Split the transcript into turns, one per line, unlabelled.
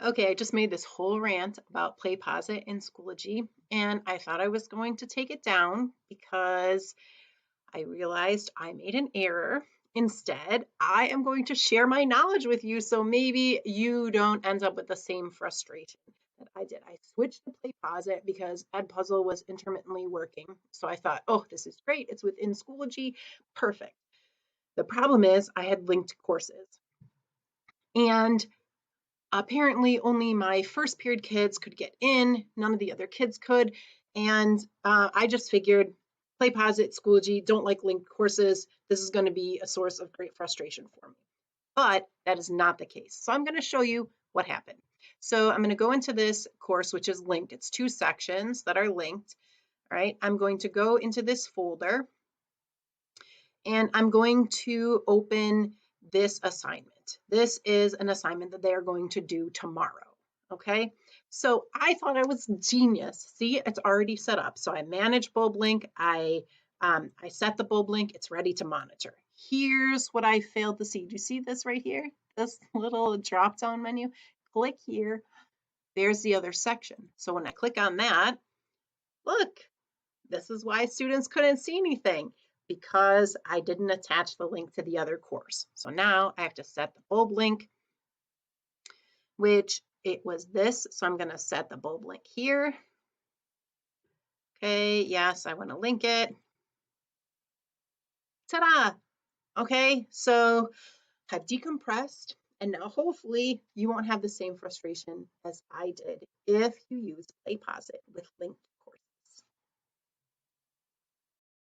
Okay, I just made this whole rant about PlayPosit in Schoology, and I thought I was going to take it down because I realized I made an error. Instead, I am going to share my knowledge with you so maybe you don't end up with the same frustration that I did. I switched to PlayPosit because Edpuzzle was intermittently working. So I thought, oh, this is great. It's within Schoology. Perfect. The problem is I had linked courses. And apparently only my first period kids could get in, none of the other kids could. And I just figured PlayPosit, Schoology don't like linked courses. This is going to be a source of great frustration for me. But that is not the case. So I'm going to show you what happened. So I'm going to go into this course, which is linked. It's 2 sections that are linked. All right, I'm going to go into this folder and I'm going to open this assignment. This is an assignment that they are going to do tomorrow, okay? So I thought I was genius. See, it's already set up. So I manage bulb link, I set the bulb link, it's ready to monitor. Here's what I failed to see. Do you see this right here? This little drop-down menu? Click here, there's the other section. So when I click on that, look, this is why students couldn't see anything, because I didn't attach the link to the other course. So now I have to set the bulb link, which it was this. So I'm going to set the bulb link here. Okay, yes, I want to link it. Ta-da! Okay, so I've decompressed, and now hopefully you won't have the same frustration as I did if you use PlayPosit with linked